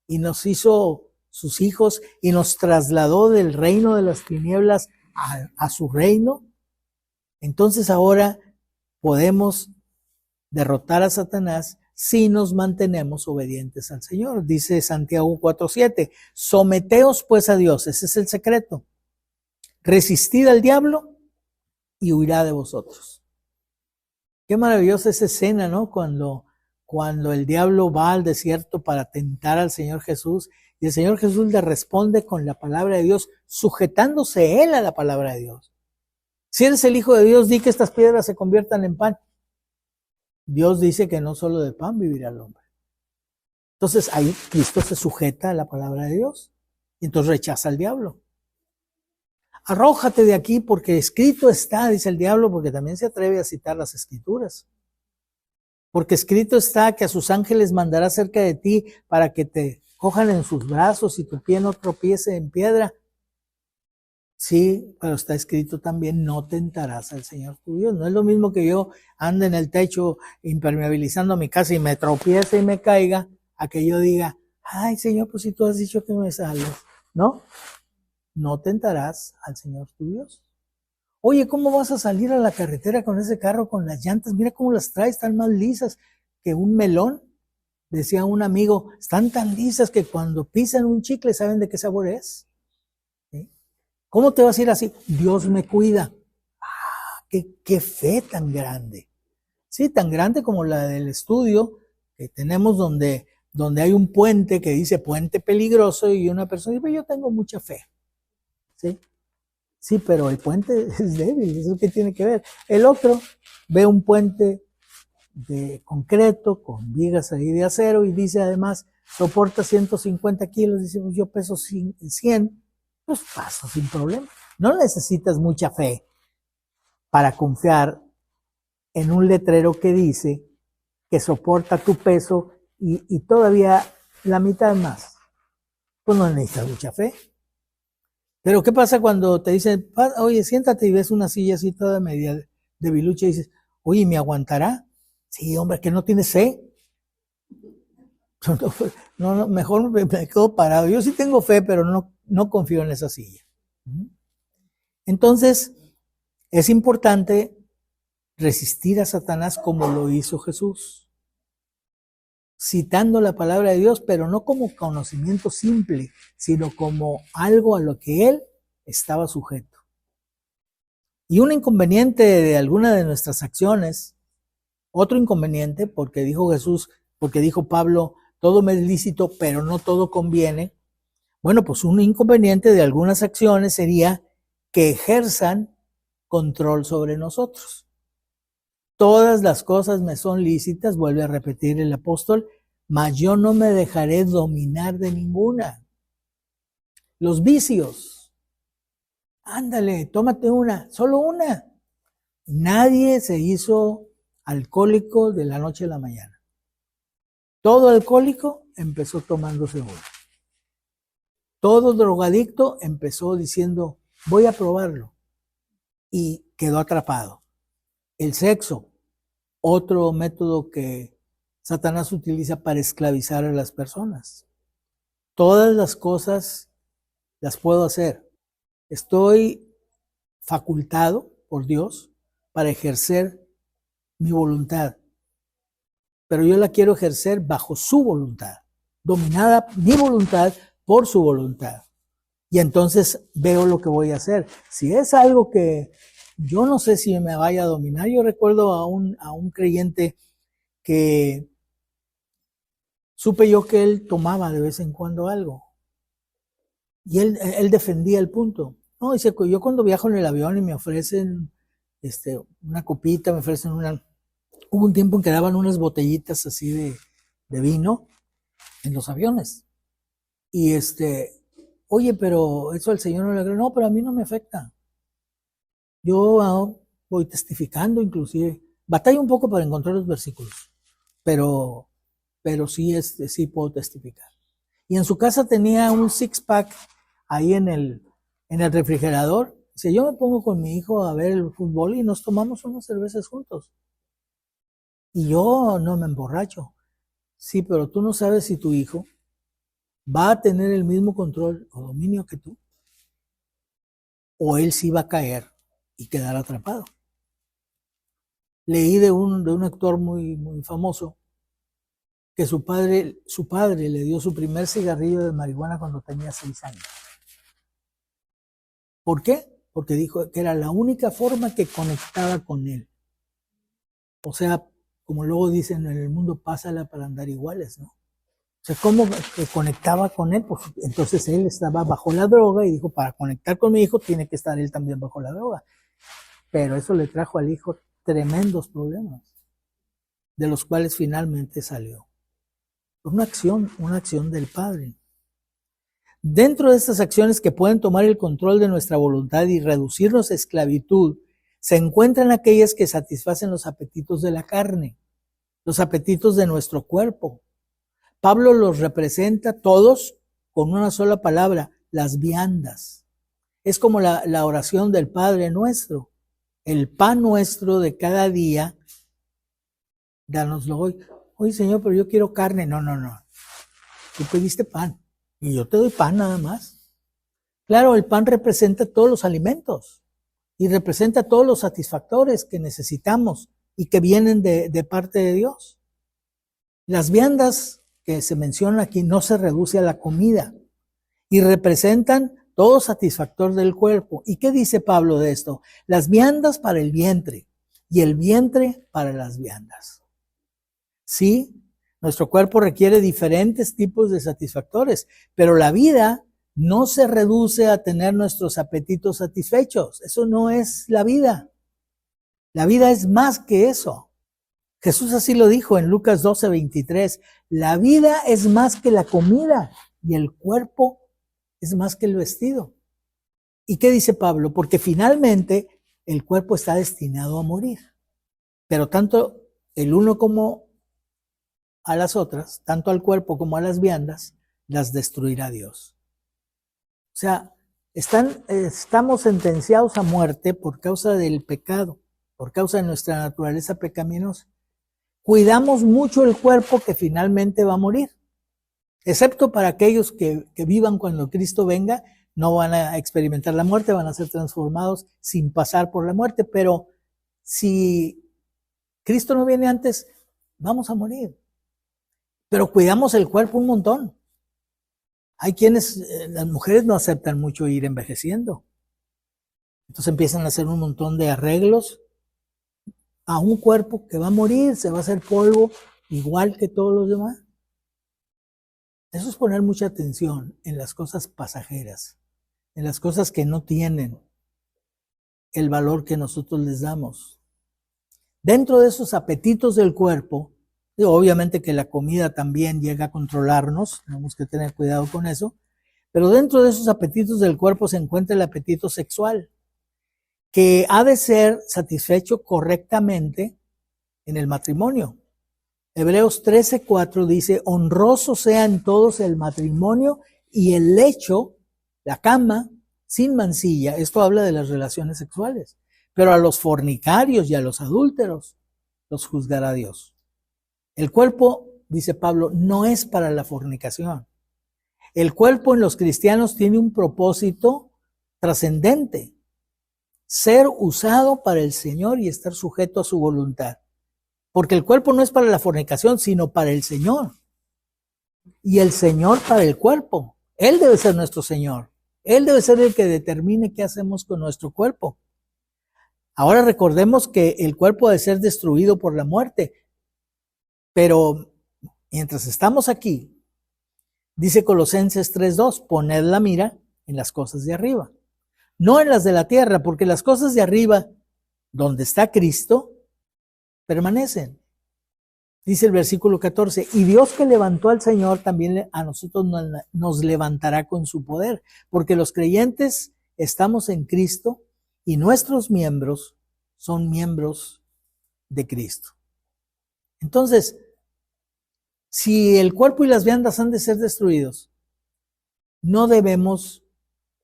y nos hizo sus hijos y nos trasladó del reino de las tinieblas a su reino, entonces ahora podemos derrotar a Satanás si nos mantenemos obedientes al Señor. Dice Santiago 4:7, someteos pues a Dios, ese es el secreto. Resistid al diablo y huirá de vosotros. Qué maravillosa esa escena, ¿no? Cuando el diablo va al desierto para tentar al Señor Jesús y el Señor Jesús le responde con la palabra de Dios, sujetándose él a la palabra de Dios. Si eres el Hijo de Dios, di que estas piedras se conviertan en pan. Dios dice que no solo de pan vivirá el hombre. Entonces ahí Cristo se sujeta a la palabra de Dios y entonces rechaza al diablo. Arrójate de aquí porque escrito está, dice el diablo, porque también se atreve a citar las escrituras. Porque escrito está que a sus ángeles mandará cerca de ti para que te cojan en sus brazos y tu pie no tropiece en piedra. Sí, pero está escrito también, no tentarás al Señor tu Dios. No es lo mismo que yo ande en el techo impermeabilizando mi casa y me tropiece y me caiga, a que yo diga, ay Señor, pues si tú has dicho que me salves. ¿No? No tentarás al Señor tu Dios. Oye, ¿cómo vas a salir a la carretera con ese carro con las llantas? Mira cómo las traes, están más lisas que un melón. Decía un amigo, están tan lisas que cuando pisan un chicle saben de qué sabor es. ¿Sí? ¿Cómo te vas a ir así? Dios me cuida. ¡Ah, qué fe tan grande! Sí, tan grande como la del estudio que tenemos donde hay un puente que dice puente peligroso y una persona dice, yo tengo mucha fe. ¿Sí? Sí, pero el puente es débil, ¿eso qué tiene que ver? El otro ve un puente de concreto con vigas ahí de acero y dice además, soporta 150 kilos, dice, pues yo peso 100, pues paso sin problema. No necesitas mucha fe para confiar en un letrero que dice que soporta tu peso y todavía la mitad más. Pues no necesitas mucha fe. Pero ¿qué pasa cuando te dicen, oye, siéntate y ves una silla así toda media debilucha y dices, oye, ¿me aguantará? Sí, hombre, que no tienes fe. No, mejor me quedo parado. Yo sí tengo fe, pero no confío en esa silla. Entonces, es importante resistir a Satanás como lo hizo Jesús. Citando la palabra de Dios, pero no como conocimiento simple, sino como algo a lo que él estaba sujeto. Y un inconveniente de alguna de nuestras acciones, otro inconveniente, porque dijo Jesús, porque dijo Pablo, todo me es lícito, pero no todo conviene. Bueno, pues un inconveniente de algunas acciones sería que ejerzan control sobre nosotros. Todas las cosas me son lícitas, vuelve a repetir el apóstol, mas yo no me dejaré dominar de ninguna. Los vicios. Ándale, tómate una, solo una. Nadie se hizo alcohólico de la noche a la mañana. Todo alcohólico empezó tomándose una. Todo drogadicto empezó diciendo, voy a probarlo, y quedó atrapado. El sexo, otro método que Satanás utiliza para esclavizar a las personas. Todas las cosas las puedo hacer. Estoy facultado por Dios para ejercer mi voluntad, pero yo la quiero ejercer bajo su voluntad, dominada mi voluntad por su voluntad. Y entonces veo lo que voy a hacer. Si es algo que yo no sé si me vaya a dominar, yo recuerdo a un creyente que supe yo que él tomaba de vez en cuando algo. Y él defendía el punto. No, dice, yo cuando viajo en el avión y me ofrecen una copita, me ofrecen una... Hubo un tiempo en que daban unas botellitas así de vino en los aviones. Y oye, pero eso al Señor no le agrada. No, pero a mí no me afecta. Yo voy testificando inclusive. Batallo un poco para encontrar los versículos, pero sí, sí puedo testificar. Y en su casa tenía un six-pack ahí en el refrigerador. Dice, yo me pongo con mi hijo a ver el fútbol y nos tomamos unas cervezas juntos. Y yo no me emborracho. Sí, pero tú no sabes si tu hijo va a tener el mismo control o dominio que tú, o él sí va a caer y quedar atrapado. Leí de un actor muy, muy famoso que su padre le dio su primer cigarrillo de marihuana cuando tenía 6 años. ¿Por qué? Porque dijo que era la única forma que conectaba con él. O sea, como luego dicen en el mundo, pásala para andar iguales, ¿no? O sea, ¿cómo que conectaba con él? Pues entonces él estaba bajo la droga y dijo, para conectar con mi hijo tiene que estar él también bajo la droga. Pero eso le trajo al hijo tremendos problemas, de los cuales finalmente salió. Una acción del Padre. Dentro de estas acciones que pueden tomar el control de nuestra voluntad y reducirnos a esclavitud, se encuentran aquellas que satisfacen los apetitos de la carne, los apetitos de nuestro cuerpo. Pablo los representa todos con una sola palabra, las viandas. Es como la oración del Padre nuestro. El pan nuestro de cada día, dánoslo hoy. Oye, Señor, pero yo quiero carne. No. Tú pediste pan y yo te doy pan nada más. Claro, el pan representa todos los alimentos y representa todos los satisfactores que necesitamos y que vienen de parte de Dios. Las viandas que se mencionan aquí no se reduce a la comida y representan todo satisfactor del cuerpo. ¿Y qué dice Pablo de esto? Las viandas para el vientre y el vientre para las viandas. Sí, nuestro cuerpo requiere diferentes tipos de satisfactores, pero la vida no se reduce a tener nuestros apetitos satisfechos. Eso no es la vida. La vida es más que eso. Jesús así lo dijo en Lucas 12:23. La vida es más que la comida y el cuerpo es más que el vestido. ¿Y qué dice Pablo? Porque finalmente el cuerpo está destinado a morir. Pero tanto el uno como a las otras, tanto al cuerpo como a las viandas, las destruirá Dios. O sea, estamos sentenciados a muerte por causa del pecado, por causa de nuestra naturaleza pecaminosa. Cuidamos mucho el cuerpo que finalmente va a morir, excepto para aquellos que vivan cuando Cristo venga, no van a experimentar la muerte, van a ser transformados sin pasar por la muerte, pero si Cristo no viene antes, vamos a morir. Pero cuidamos el cuerpo un montón. Hay quienes, las mujeres no aceptan mucho ir envejeciendo. Entonces empiezan a hacer un montón de arreglos a un cuerpo que va a morir, se va a hacer polvo igual que todos los demás. Eso es poner mucha atención en las cosas pasajeras, en las cosas que no tienen el valor que nosotros les damos. Dentro de esos apetitos del cuerpo, obviamente que la comida también llega a controlarnos, tenemos que tener cuidado con eso, pero dentro de esos apetitos del cuerpo se encuentra el apetito sexual, que ha de ser satisfecho correctamente en el matrimonio. Hebreos 13:4 dice, honroso sea en todos el matrimonio y el lecho, la cama, sin mancilla. Esto habla de las relaciones sexuales. Pero a los fornicarios y a los adúlteros los juzgará Dios. El cuerpo, dice Pablo, no es para la fornicación. El cuerpo en los cristianos tiene un propósito trascendente. Ser usado para el Señor y estar sujeto a su voluntad. Porque el cuerpo no es para la fornicación, sino para el Señor. Y el Señor para el cuerpo. Él debe ser nuestro Señor. Él debe ser el que determine qué hacemos con nuestro cuerpo. Ahora recordemos que el cuerpo debe ser destruido por la muerte. Pero mientras estamos aquí, dice Colosenses 3:2, poned la mira en las cosas de arriba. No en las de la tierra, porque las cosas de arriba, donde está Cristo, permanecen. Dice el versículo 14, y Dios que levantó al Señor también a nosotros nos levantará con su poder, porque los creyentes estamos en Cristo y nuestros miembros son miembros de Cristo. Entonces, si el cuerpo y las viandas han de ser destruidos, no debemos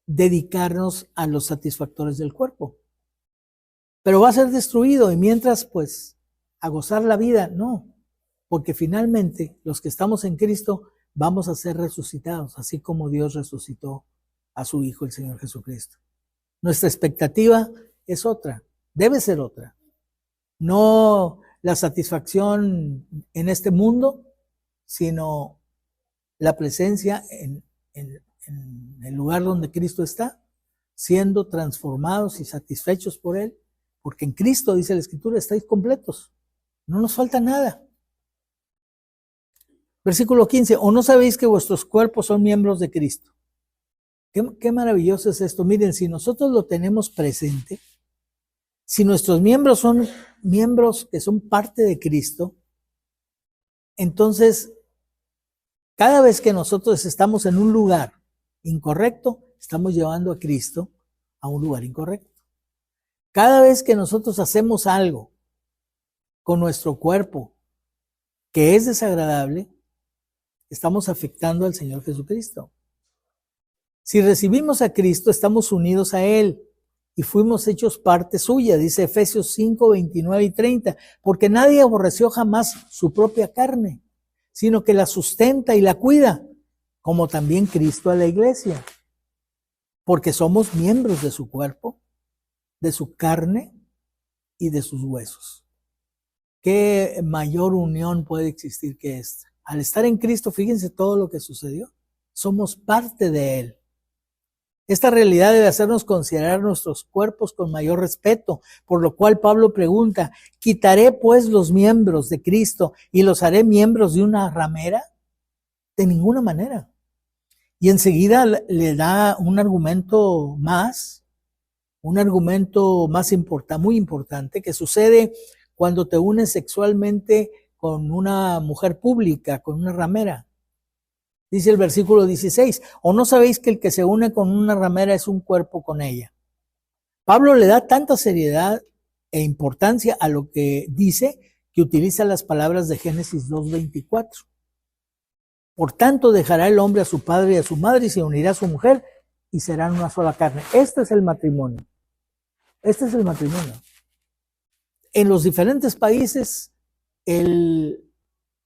dedicarnos a los satisfactores del cuerpo. Pero va a ser destruido y mientras, pues, a gozar la vida, no. Porque finalmente, los que estamos en Cristo, vamos a ser resucitados, así como Dios resucitó a su Hijo, el Señor Jesucristo. Nuestra expectativa es otra, debe ser otra. No la satisfacción en este mundo, sino la presencia en el lugar donde Cristo está, siendo transformados y satisfechos por Él, porque en Cristo, dice la Escritura, estáis completos, no nos falta nada. Versículo 15, ¿o no sabéis que vuestros cuerpos son miembros de Cristo? Qué maravilloso es esto. Miren, si nosotros lo tenemos presente, si nuestros miembros son miembros que son parte de Cristo, entonces, cada vez que nosotros estamos en un lugar incorrecto, estamos llevando a Cristo a un lugar incorrecto. Cada vez que nosotros hacemos algo con nuestro cuerpo que es desagradable, estamos afectando al Señor Jesucristo. Si recibimos a Cristo, estamos unidos a Él y fuimos hechos parte suya, dice Efesios 5, 29 y 30, porque nadie aborreció jamás su propia carne, sino que la sustenta y la cuida, como también Cristo a la iglesia, porque somos miembros de su cuerpo, de su carne y de sus huesos. ¿Qué mayor unión puede existir que esta? Al estar en Cristo, fíjense todo lo que sucedió. Somos parte de Él. Esta realidad debe hacernos considerar nuestros cuerpos con mayor respeto, por lo cual Pablo pregunta, ¿quitaré pues los miembros de Cristo y los haré miembros de una ramera? De ninguna manera. Y enseguida le da un argumento más muy importante, que sucede cuando te unes sexualmente con una mujer pública, con una ramera. Dice el versículo 16, ¿o no sabéis que el que se une con una ramera es un cuerpo con ella? Pablo le da tanta seriedad e importancia a lo que dice que utiliza las palabras de Génesis 2:24. Por tanto, dejará el hombre a su padre y a su madre y se unirá a su mujer y serán una sola carne. Este es el matrimonio. Este es el matrimonio. En los diferentes países, el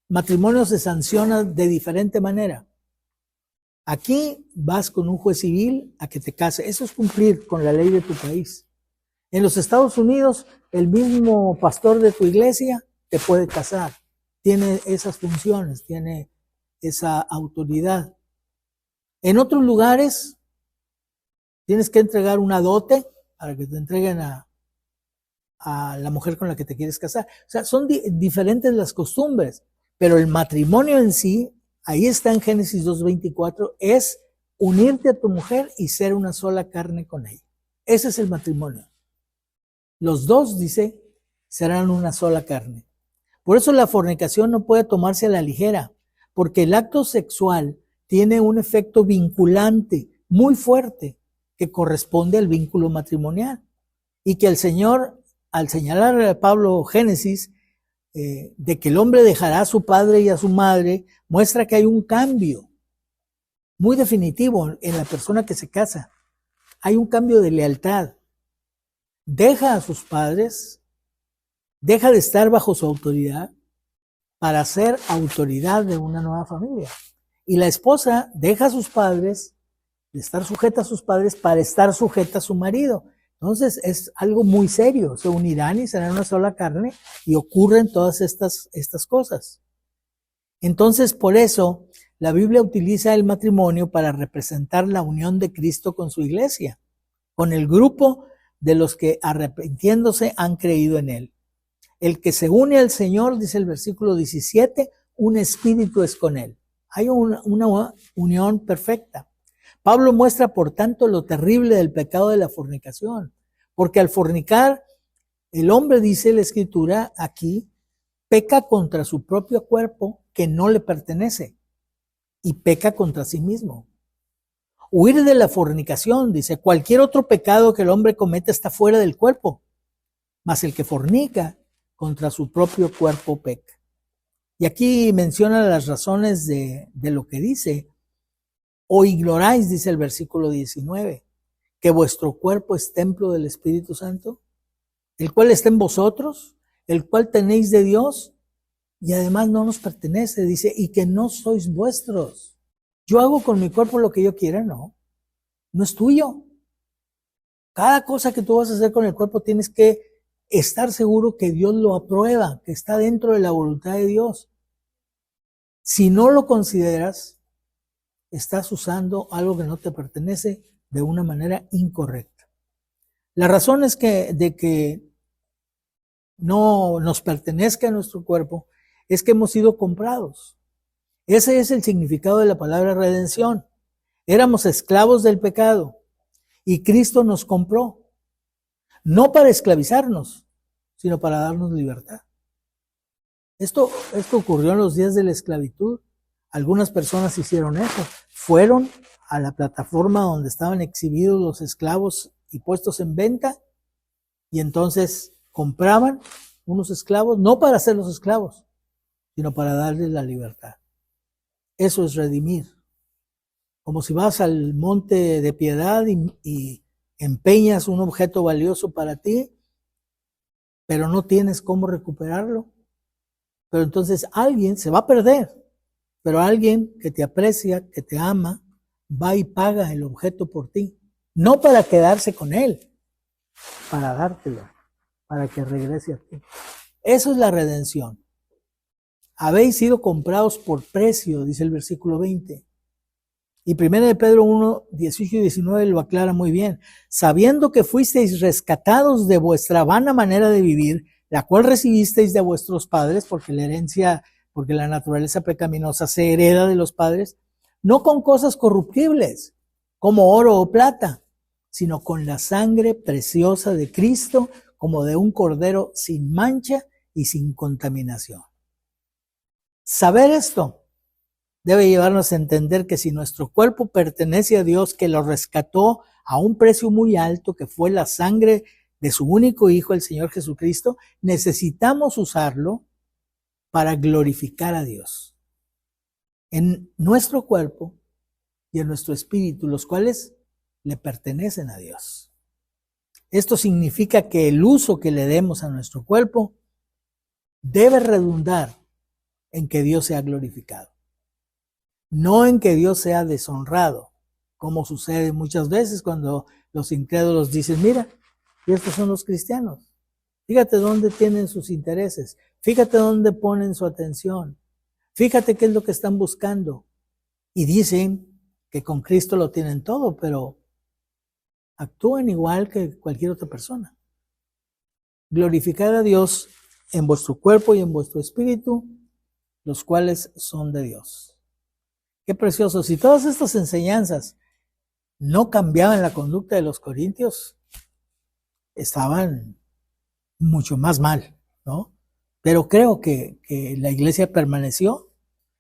matrimonio se sanciona de diferente manera. Aquí vas con un juez civil a que te case. Eso es cumplir con la ley de tu país. En los Estados Unidos, el mismo pastor de tu iglesia te puede casar. Tiene esas funciones, tiene esa autoridad. En otros lugares, tienes que entregar una dote para que te entreguen a la mujer con la que te quieres casar. O sea, son diferentes las costumbres, pero el matrimonio en sí, ahí está en Génesis 2:24, es unirte a tu mujer y ser una sola carne con ella. Ese es el matrimonio. Los dos, dice, serán una sola carne. Por eso la fornicación no puede tomarse a la ligera, porque el acto sexual tiene un efecto vinculante muy fuerte que corresponde al vínculo matrimonial y que el Señor, al señalar a Pablo Génesis, de que el hombre dejará a su padre y a su madre, muestra que hay un cambio muy definitivo en la persona que se casa. Hay un cambio de lealtad. Deja a sus padres, deja de estar bajo su autoridad para ser autoridad de una nueva familia. Y la esposa deja a sus padres, de estar sujeta a sus padres, para estar sujeta a su marido. Entonces es algo muy serio. Se unirán y serán una sola carne y ocurren todas estas cosas. Entonces, por eso, la Biblia utiliza el matrimonio para representar la unión de Cristo con su iglesia, con el grupo de los que arrepintiéndose han creído en él. El que se une al Señor, dice el versículo 17, un espíritu es con él. Hay una unión perfecta. Pablo muestra, por tanto, lo terrible del pecado de la fornicación, porque al fornicar, el hombre, dice la Escritura aquí, peca contra su propio cuerpo que no le pertenece y peca contra sí mismo. Huir de la fornicación, dice, cualquier otro pecado que el hombre cometa está fuera del cuerpo, mas el que fornica contra su propio cuerpo peca. Y aquí menciona las razones de lo que dice. O ignoráis, dice el versículo 19, que vuestro cuerpo es templo del Espíritu Santo, el cual está en vosotros, el cual tenéis de Dios, y además no nos pertenece, dice, y que no sois vuestros. Yo hago con mi cuerpo lo que yo quiera, no es tuyo. Cada cosa que tú vas a hacer con el cuerpo tienes que estar seguro que Dios lo aprueba, que está dentro de la voluntad de Dios. Si no lo consideras, estás usando algo que no te pertenece de una manera incorrecta. La razón es de que no nos pertenezca a nuestro cuerpo es que hemos sido comprados. Ese es el significado de la palabra redención. Éramos esclavos del pecado y Cristo nos compró, no para esclavizarnos, sino para darnos libertad. Esto ocurrió en los días de la esclavitud. Algunas personas hicieron eso. Fueron a la plataforma donde estaban exhibidos los esclavos y puestos en venta, y entonces compraban unos esclavos, no para hacerlos esclavos, sino para darles la libertad. Eso es redimir. Como si vas al monte de Piedad y empeñas un objeto valioso para ti, pero no tienes cómo recuperarlo. Pero entonces alguien se va a perder, pero alguien que te aprecia, que te ama, va y paga el objeto por ti. No para quedarse con él, para dártelo, para que regrese a ti. Eso es la redención. Habéis sido comprados por precio, dice el versículo 20. Y 1 de Pedro 1, 18 y 19 lo aclara muy bien. Sabiendo que fuisteis rescatados de vuestra vana manera de vivir, la cual recibisteis de vuestros padres, porque la naturaleza pecaminosa se hereda de los padres, no con cosas corruptibles, como oro o plata, sino con la sangre preciosa de Cristo, como de un cordero sin mancha y sin contaminación. Saber esto debe llevarnos a entender que si nuestro cuerpo pertenece a Dios, que lo rescató a un precio muy alto, que fue la sangre de su único Hijo, el Señor Jesucristo, necesitamos usarlo para glorificar a Dios en nuestro cuerpo y en nuestro espíritu, los cuales le pertenecen a Dios. Esto significa que el uso que le demos a nuestro cuerpo debe redundar en que Dios sea glorificado, no en que Dios sea deshonrado, como sucede muchas veces cuando los incrédulos dicen, mira, y estos son los cristianos. Fíjate dónde tienen sus intereses, fíjate dónde ponen su atención, fíjate qué es lo que están buscando. Y dicen que con Cristo lo tienen todo, pero actúan igual que cualquier otra persona. Glorificad a Dios en vuestro cuerpo y en vuestro espíritu, los cuales son de Dios. Qué precioso. Si todas estas enseñanzas no cambiaban la conducta de los corintios, estaban mucho más mal, ¿no? Pero creo que la iglesia permaneció,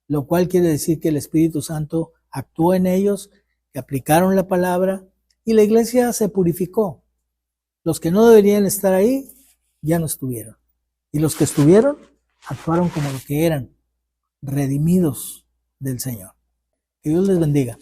lo cual quiere decir que el Espíritu Santo actuó en ellos, que aplicaron la palabra y la iglesia se purificó. Los que no deberían estar ahí ya no estuvieron. Y los que estuvieron actuaron como lo que eran, redimidos del Señor. Que Dios les bendiga.